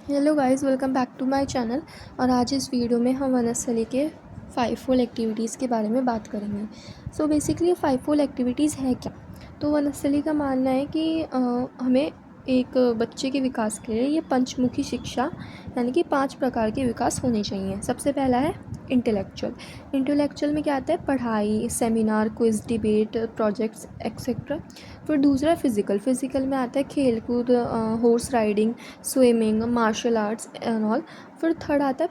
Hello guys, welcome back to my channel. और आज इस वीडियो में हम वनस्थली के 5 फुल एक्टिविटीज़ के बारे में बात करेंगे। सो बेसिकली 5 फुल एक्टिविटीज़ है क्या? तो वनस्थली का मानना है कि हमें एक बच्चे के विकास के लिए ये पंचमुखी शिक्षा यानी कि 5 प्रकार के विकास होने चाहिए। सबसे पहला है इंटेलेक्चुअल में क्या आता है? पढ़ाई, seminar, quiz, debate, projects etcetera. फिर दूसरा फिज़िकल में आता है खेल कूद, horse riding, swimming, martial arts and all. फिर थर्ड आता है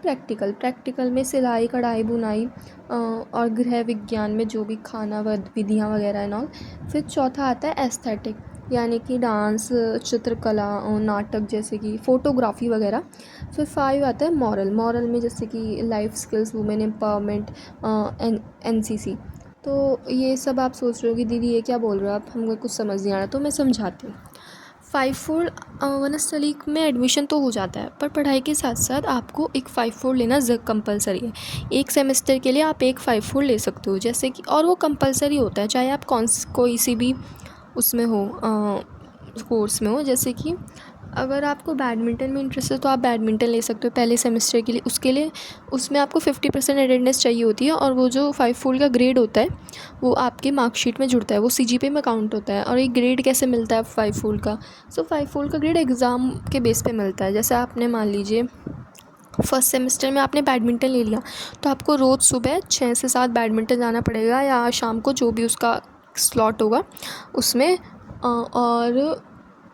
प्रैक्टिकल में सिलाई, कढ़ाई, बुनाई और गृह विज्ञान में जो भी खाना विधियाँ वगैरह एंड ऑल। फिर चौथा आता है एस्थेटिक यानी कि डांस, चित्रकला और नाटक जैसे कि फ़ोटोग्राफी वगैरह। फिर 5 आता है मॉरल में जैसे कि life skills, women empowerment, NCC. तो ये सब आप सोच रहे हो कि दीदी ये क्या बोल रहे हो आप, हमको कुछ समझ नहीं आ रहा, तो मैं समझाती हूँ। 5-4 वनस्थली में एडमिशन तो हो जाता है, पर पढ़ाई के साथ साथ आपको एक 5-4 लेना कंपलसरी है। एक सेमेस्टर के लिए आप एक 5-4 ले सकते हो, जैसे कि, और वो कंपलसरी होता है चाहे आप कोई सी भी उसमें हो, कोर्स में हो। जैसे कि अगर आपको बैडमिंटन में इंटरेस्ट है तो आप बैडमिंटन ले सकते हो पहले सेमेस्टर के लिए। उसके लिए उसमें आपको 50% अटेंडेंस चाहिए होती है, और वो जो 5-4 का ग्रेड होता है वो आपके मार्कशीट में जुड़ता है, वो CGPA में काउंट होता है। और ये ग्रेड कैसे मिलता है 5-4 का? 5-4 का ग्रेड एग्ज़ाम के बेस पे मिलता है। जैसे आपने मान लीजिए फर्स्ट सेमेस्टर में आपने बैडमिंटन ले लिया, तो आपको रोज़ सुबह 6 से 7 बैडमिंटन जाना पड़ेगा, या शाम को जो भी उसका स्लॉट होगा उसमें, और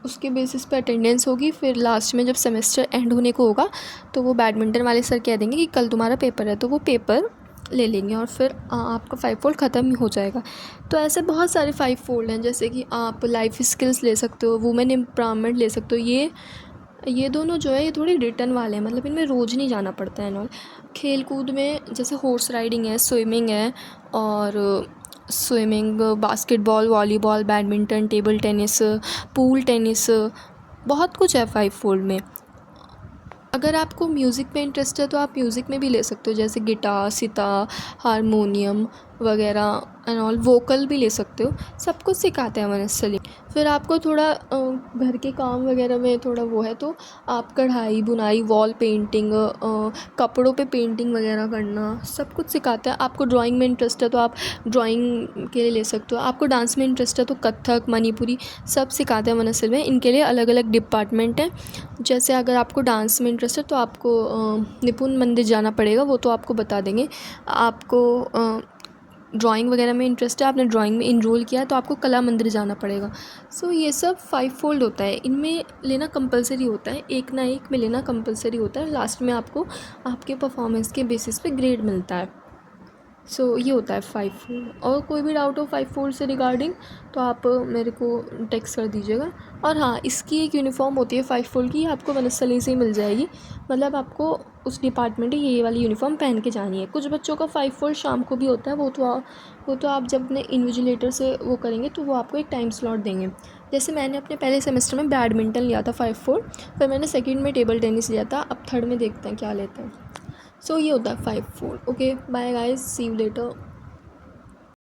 उसके बेसिस पे अटेंडेंस होगी। फिर लास्ट में जब सेमेस्टर एंड होने को होगा तो वो बैडमिंटन वाले सर कह देंगे कि कल तुम्हारा पेपर है, तो वो पेपर ले लेंगे और फिर आपका 5-4 ख़त्म हो जाएगा। तो ऐसे बहुत सारे 5-4 हैं, जैसे कि आप लाइफ स्किल्स ले सकते हो, वुमेन एम्पावरमेंट ले सकते हो। ये दोनों जो है ये थोड़ी रिटर्न वाले हैं, मतलब इनमें रोज़ नहीं जाना पड़ता है नॉल। खेल कूद में जैसे हॉर्स राइडिंग है, स्विमिंग है, और swimming, basketball, volleyball, badminton, table tennis, pool tennis, बहुत कुछ है 5-4 में। अगर आपको म्यूज़िक में इंटरेस्ट है तो आप म्यूज़िक में भी ले सकते हो, जैसे गिटार, सितार, हारमोनियम वगैरह एंड ऑल। वोकल भी ले सकते हो, सब कुछ सिखाते हैं वनस्थली। फिर आपको थोड़ा घर के काम वगैरह में थोड़ा वो है तो आप कढ़ाई, बुनाई, वॉल पेंटिंग, कपड़ों पे पेंटिंग वगैरह करना, सब कुछ सिखाते हैं। आपको ड्राइंग में इंटरेस्ट है तो आप ड्राइंग के लिए ले सकते हो। आपको डांस में इंटरेस्ट है तो कथक, मणिपुरी सब सिखाते हैं वनस्थली में। इनके लिए अलग अलग डिपार्टमेंट हैं। जैसे अगर आपको डांस में इंटरेस्ट है तो आपको निपुण मंदिर जाना पड़ेगा, वो तो आपको बता देंगे। आपको ड्राइंग वगैरह में इंटरेस्ट है, आपने ड्राइंग में इनरोल किया है तो आपको कला मंदिर जाना पड़ेगा। ये सब 5-4 होता है, इनमें लेना कंपलसरी होता है, एक ना एक में लेना कंपलसरी होता है। लास्ट में आपको आपके परफॉर्मेंस के बेसिस पे ग्रेड मिलता है। ये होता है 5-4। और कोई भी डाउट हो 5-4 से रिगार्डिंग तो आप मेरे को टेक्स्ट कर दीजिएगा। और हाँ, इसकी एक यूनिफॉर्म होती है 5-4 की, आपको वनस्थली से ही मिल जाएगी। मतलब आपको उस डिपार्टमेंट की ये वाली यूनिफॉर्म पहन के जानी है। कुछ बच्चों का 5-4 शाम को भी होता है, वो तो आप जब अपने इन्विजिलेटर से वो करेंगे तो वो आपको एक टाइम स्लॉट देंगे। जैसे मैंने अपने पहले सेमेस्टर में बैडमिंटन लिया था 5-4, फिर मैंने सेकेंड में टेबल टेनिस लिया था, अब थर्ड में देखते हैं क्या लेते हैं। ये होता है 5-4। Okay, bye guys, see you letter.